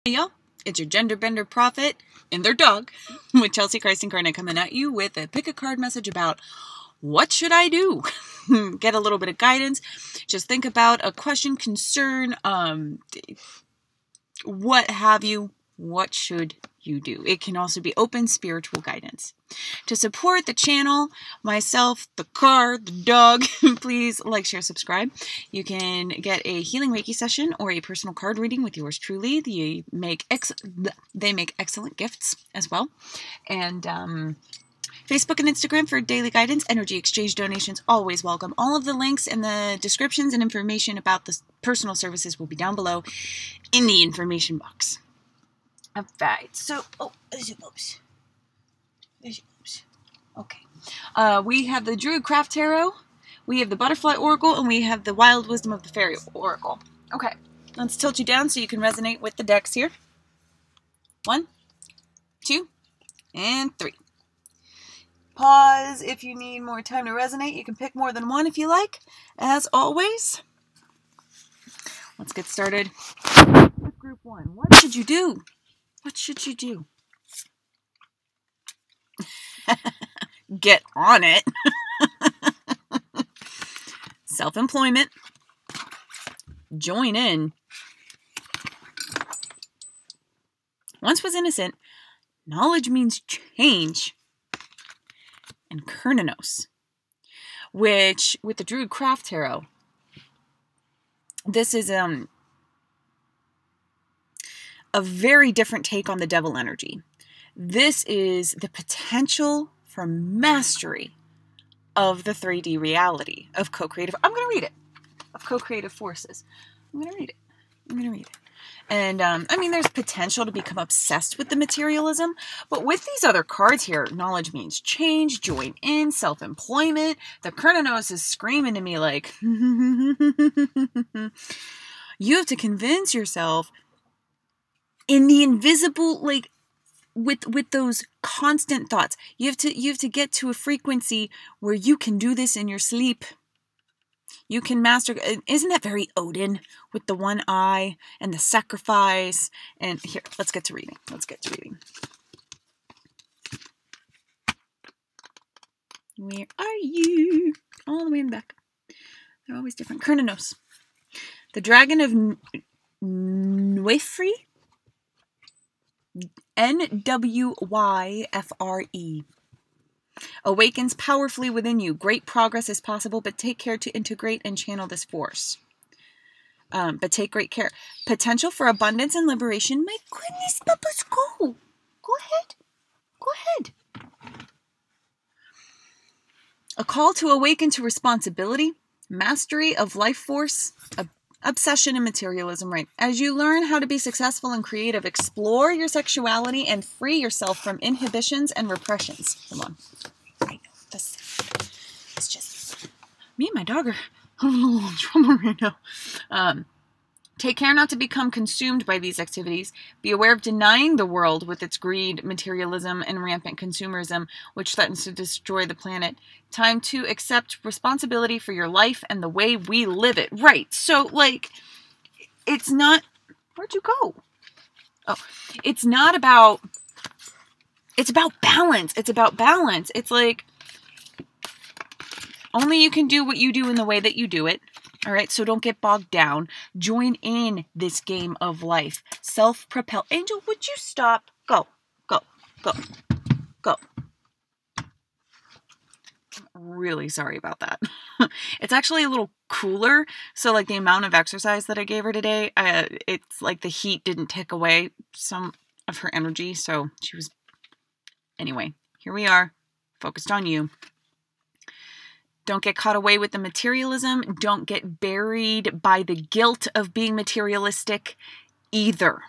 Hey y'all, it's your gender bender prophet and their dog with Chelsea Christ Incarnate coming at you with a pick a card message about what should I do? Get a little bit of guidance. Just think about a question, concern, what have you. What should you do? It can also be open spiritual guidance. To support the channel, myself, the car, the dog, please like, share, subscribe. You can get a healing Reiki session or a personal card reading with yours truly. They make excellent gifts as well. And Facebook and Instagram for daily guidance, energy exchange donations, always welcome. All of the links and the descriptions and information about the personal services will be down below in the information box. All right, so, there's your boobs. Okay. We have the Druid Craft Tarot, we have the Butterfly Oracle, and we have the Wild Wisdom of the Fairy Oracle. Okay, let's tilt you down so you can resonate with the decks here. 1, 2, and 3. Pause if you need more time to resonate. You can pick more than one if you like. As always, let's get started with Group 1. What should you do? What should you do? Get on it. Self-employment. Join in. Once was innocent. Knowledge means change. And Kernanos, which with the Druid Craft Tarot, this is a very different take on the devil energy. This is the potential for mastery of the 3D reality of co-creative. I'm going to read it. Of co-creative forces. I'm going to read it. And, I mean, there's potential to become obsessed with the materialism, but with these other cards here, knowledge means change, join in, self-employment. The Kernanos is screaming to me like, you have to convince yourself in the invisible, like, with those constant thoughts. You have to get to a frequency where you can do this in your sleep. You can master. Isn't that very Odin with the one eye and the sacrifice? And here, let's get to reading. Where are you? All the way in the back. They're always different. Kernanos. The Dragon of Nwefre. Nwifre. Awakens powerfully within you. Great progress is possible, but take care to integrate and channel this force. But take great care. Potential for abundance and liberation. My goodness, Papas, go. Go ahead. A call to awaken to responsibility. Mastery of life force. Obsession and materialism, right? As you learn how to be successful and creative, explore your sexuality and free yourself from inhibitions and repressions. Come on. I know. It's just... Me and my dog are having a little trouble right now. Take care not to become consumed by these activities. Be aware of denying the world with its greed, materialism, and rampant consumerism, which threatens to destroy the planet. Time to accept responsibility for your life and the way we live it. Right. So, like, it's not... Where'd you go? Oh, it's not about... It's about balance. It's about balance. It's like... Only you can do what you do in the way that you do it. All right, so don't get bogged down. Join in this game of life. Self-propel. Angel, would you stop? Go. I'm really sorry about that. It's actually a little cooler. So, like, the amount of exercise that I gave her today, it's like the heat didn't take away some of her energy. So she was... Anyway, here we are. Focused on you. Don't get caught away with the materialism. Don't get buried by the guilt of being materialistic either.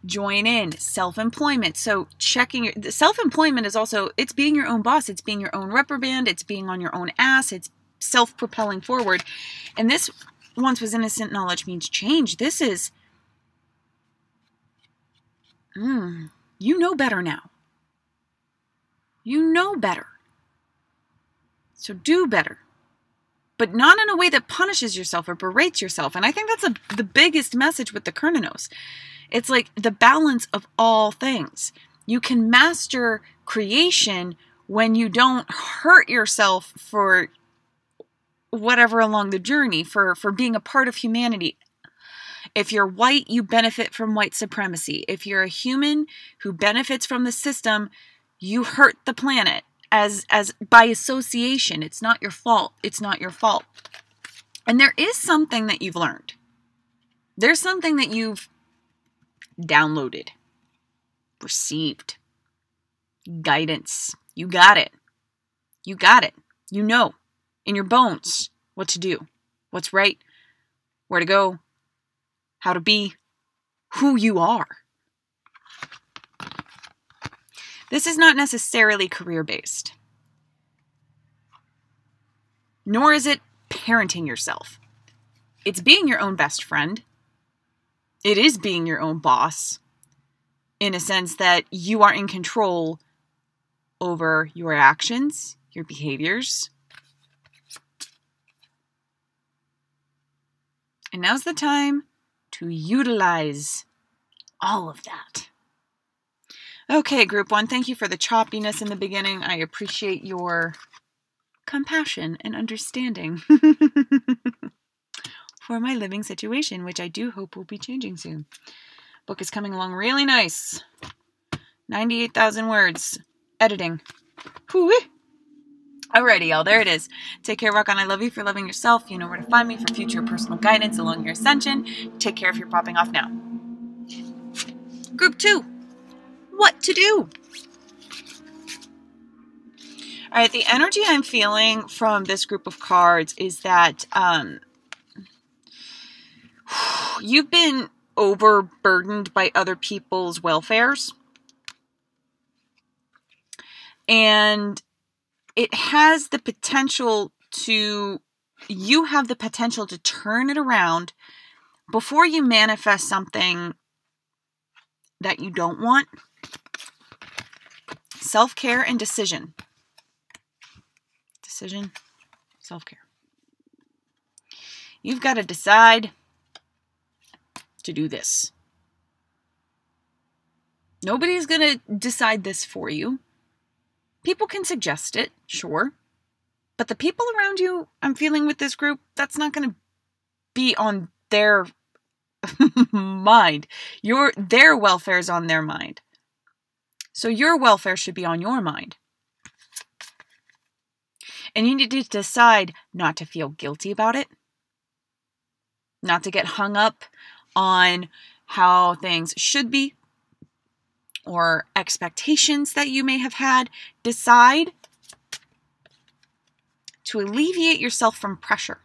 Join in. Self-employment. So checking your... Self-employment is also... It's being your own boss. It's being your own reprimand. It's being on your own ass. It's self-propelling forward. And this, once was innocent, knowledge means change. This is... you know better now. You know better. So do better. but not in a way that punishes yourself or berates yourself. And I think that's the biggest message with the Kurnanos. It's like the balance of all things. You can master creation when you don't hurt yourself for whatever along the journey, for being a part of humanity. If you're white, you benefit from white supremacy. If you're a human who benefits from the system, you hurt the planet as by association. It's not your fault. It's not your fault. And there is something that you've learned. There's something that you've downloaded, received, guidance. You got it. You got it. You know in your bones what to do, what's right, where to go, how to be, who you are. This is not necessarily career-based, nor is it parenting yourself. It's being your own best friend. It is being your own boss, in a sense that you are in control over your actions, your behaviors. And now's the time to utilize all of that. Okay, group one, thank you for the choppiness in the beginning. I appreciate your compassion and understanding for my living situation, which I do hope will be changing soon. Book is coming along really nice. 98,000 words. Editing. Whoo-wee. Alrighty, y'all. There it is. Take care, rock on. I love you for loving yourself. You know where to find me for future personal guidance along your ascension. Take care if you're popping off now. Group 2. What to do? Alright, the energy I'm feeling from this group of cards is that you've been overburdened by other people's welfares. And it has the potential to, you have the potential to turn it around before you manifest something that you don't want. Self-care and decision. Decision, self-care. You've got to decide to do this. Nobody's going to decide this for you. People can suggest it, sure. But the people around you, I'm feeling with this group, that's not going to be on their mind. Their welfare is on their mind. So your welfare should be on your mind. And you need to decide not to feel guilty about it. Not to get hung up on how things should be or expectations that you may have had. Decide to alleviate yourself from pressure.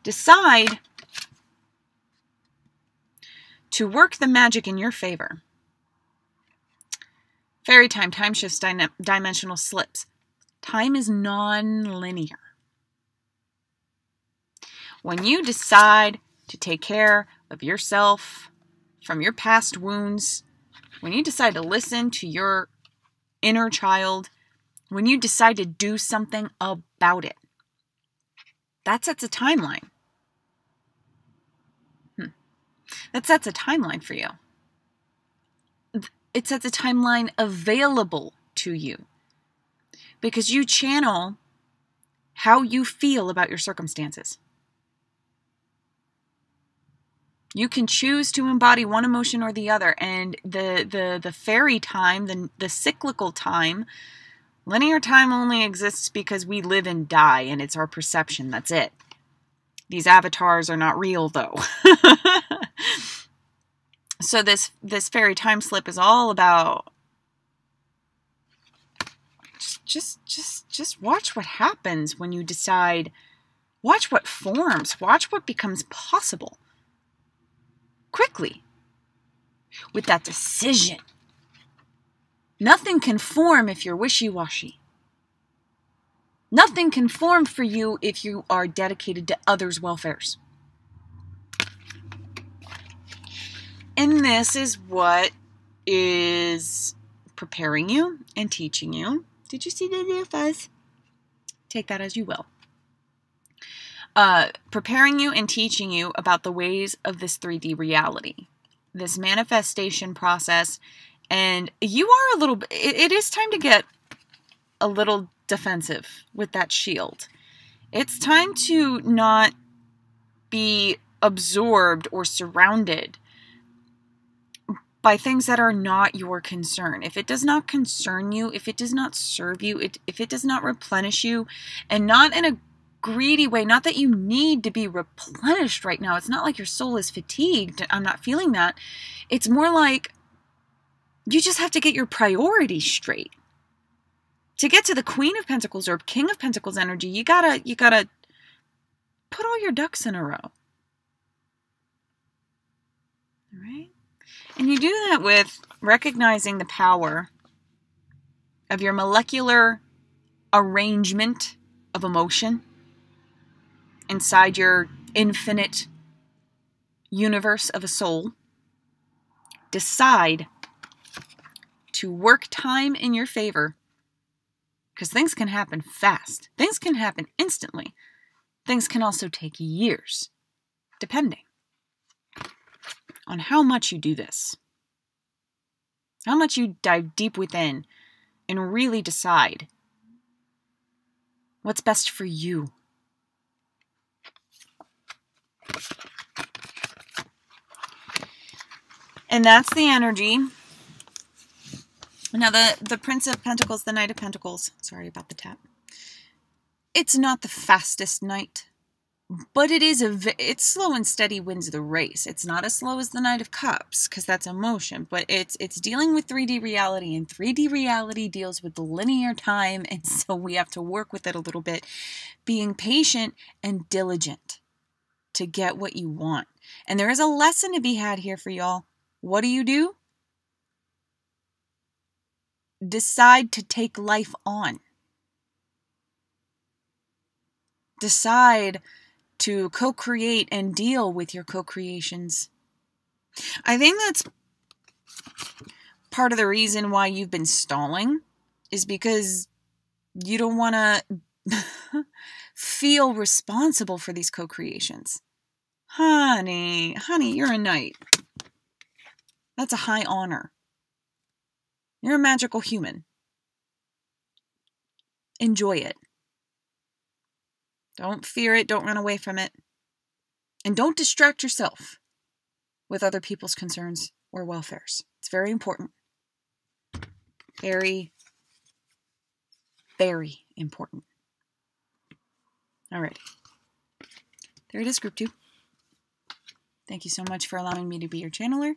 Decide to work the magic in your favor. Fairy time, time shifts, dimensional slips. Time is non-linear. When you decide to take care of yourself from your past wounds, when you decide to listen to your inner child, when you decide to do something about it, that sets a timeline. That sets a timeline for you. It sets a timeline available to you because you channel how you feel about your circumstances. You can choose to embody one emotion or the other, and the fairy time, the cyclical time, linear time only exists because we live and die, and it's our perception. That's it. These avatars are not real, though. So this fairy time slip is all about just watch what happens when you decide. Watch what forms. Watch what becomes possible. Quickly. With that decision. Nothing can form if you're wishy-washy. Nothing can form for you if you are dedicated to others' welfares. And this is what is preparing you and teaching you. Did you see the little fuzz? Take that as you will. Preparing you and teaching you about the ways of this 3D reality, this manifestation process. And you are a little, it is time to get a little defensive with that shield. It's time to not be absorbed or surrounded by things that are not your concern. If it does not concern you, if it does not serve you, if it does not replenish you, and not in a greedy way, not that you need to be replenished right now. It's not like your soul is fatigued. I'm not feeling that. It's more like you just have to get your priorities straight. To get to the Queen of Pentacles or King of Pentacles energy, you gotta put all your ducks in a row. All right? And you do that with recognizing the power of your molecular arrangement of emotion inside your infinite universe of a soul. Decide to work time in your favor, because things can happen fast. Things can happen instantly. Things can also take years, depending on how much you do this. How much you dive deep within and really decide what's best for you. And that's the energy. Now, the Prince of Pentacles, the Knight of Pentacles. Sorry about the tap. It's not the fastest knight, but it's slow and steady wins the race. It's not as slow as the Knight of Cups, because that's emotion, but it's dealing with 3D reality, and 3D reality deals with linear time, and so we have to work with it a little bit, being patient and diligent to get what you want. And there is a lesson to be had here for y'all. What do? Decide to take life on. Decide to co-create and deal with your co-creations. I think that's part of the reason why you've been stalling, is because you don't want to feel responsible for these co-creations. Honey, you're a knight. That's a high honor. You're a magical human. Enjoy it. Don't fear it. Don't run away from it. And don't distract yourself with other people's concerns or welfares. It's very important. Very, very important. All right. There it is, Group 2. Thank you so much for allowing me to be your channeler.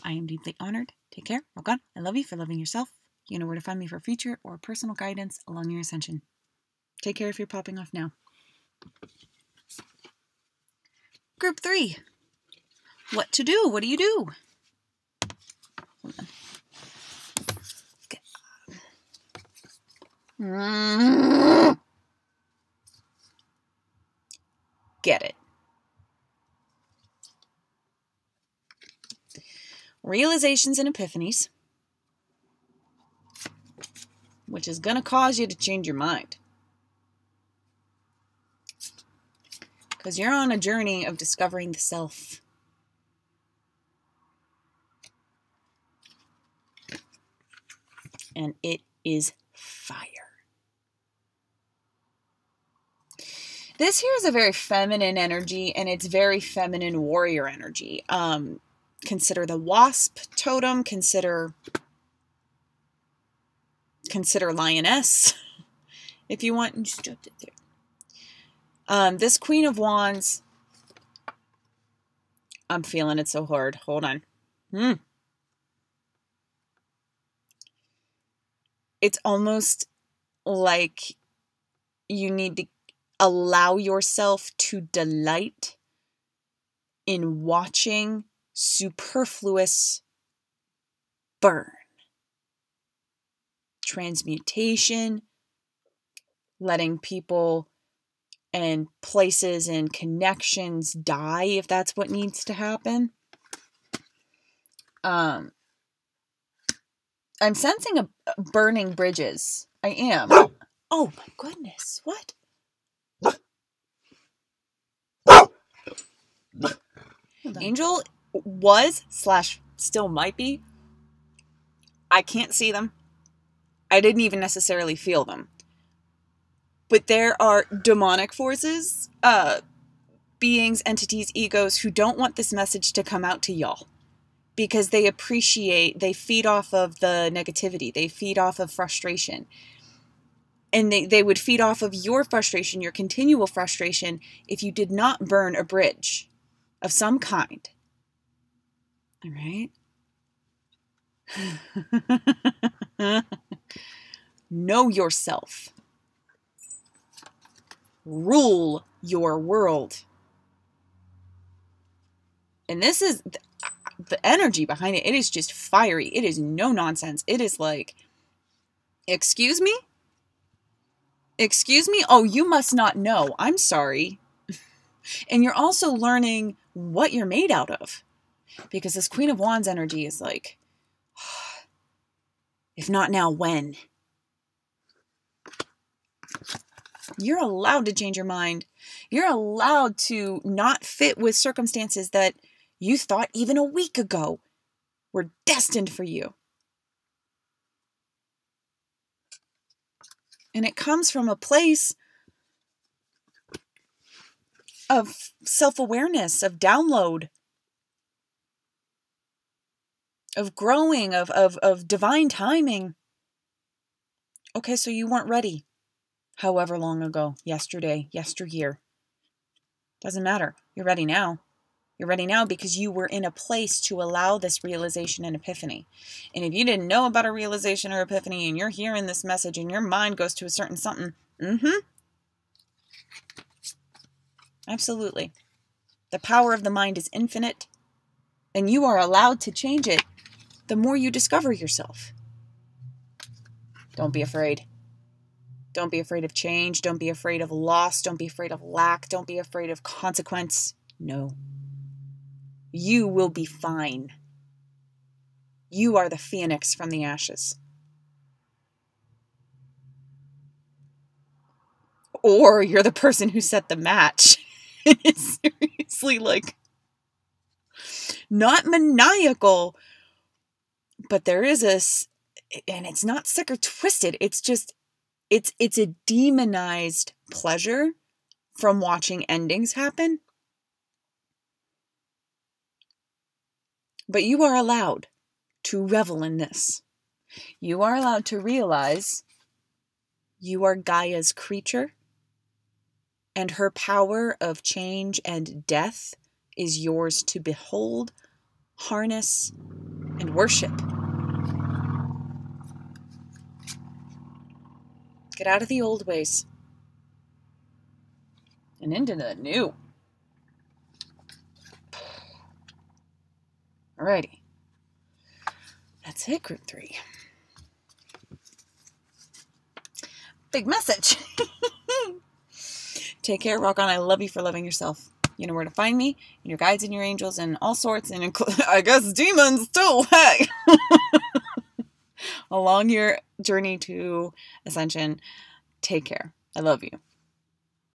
I am deeply honored. Take care. Rock on. I love you for loving yourself. You know where to find me for future or personal guidance along your ascension. Take care if you're popping off now. Group 3. What to do? What do you do? Hold on. Get it. Realizations and epiphanies, which is going to cause you to change your mind. Because you're on a journey of discovering the self. And it is fire. This here is a very feminine energy, and it's very feminine warrior energy. Consider the wasp totem, consider lioness, if you want. And just jumped it there. This Queen of Wands, I'm feeling it so hard. Hold on. It's almost like you need to allow yourself to delight in watching superfluous burn. Transmutation, letting people and places and connections die if that's what needs to happen. I'm sensing a burning bridges. I am. Oh my goodness, what? Angel was / still might be. I can't see them. I didn't even necessarily feel them. But there are demonic forces, beings, entities, egos who don't want this message to come out to y'all. Because they feed off of the negativity. They feed off of frustration. And they would feed off of your frustration, your continual frustration, if you did not burn a bridge of some kind. All right? Know yourself. Rule your world. And this is the energy behind it. It is just fiery. It is no nonsense. It is like, excuse me? Excuse me? Oh, you must not know. I'm sorry. And you're also learning what you're made out of. Because this Queen of Wands energy is like, if not now, when? You're allowed to change your mind. You're allowed to not fit with circumstances that you thought even a week ago were destined for you. And it comes from a place of self-awareness, of download, of growing, of divine timing. Okay, so you weren't ready however long ago, yesterday, yesteryear. Doesn't matter. You're ready now. You're ready now because you were in a place to allow this realization and epiphany. And if you didn't know about a realization or epiphany and you're hearing this message and your mind goes to a certain something, absolutely. The power of the mind is infinite and you are allowed to change it the more you discover yourself. Don't be afraid. Don't be afraid of change. Don't be afraid of loss. Don't be afraid of lack. Don't be afraid of consequence. No. You will be fine. You are the phoenix from the ashes. Or you're the person who set the match. It's seriously like not maniacal, but there is and it's not sick or twisted. It's just, it's a demonized pleasure from watching endings happen. But you are allowed to revel in this. You are allowed to realize you are Gaia's creature, and her power of change and death is yours to behold, harness, and worship. Get out of the old ways and into the new. Alrighty. That's it, group 3. Big message. Take care, rock on. I love you for loving yourself. You know where to find me, and your guides and your angels and all sorts, and I guess demons too. Hey! Along your journey to ascension, take care. I love you.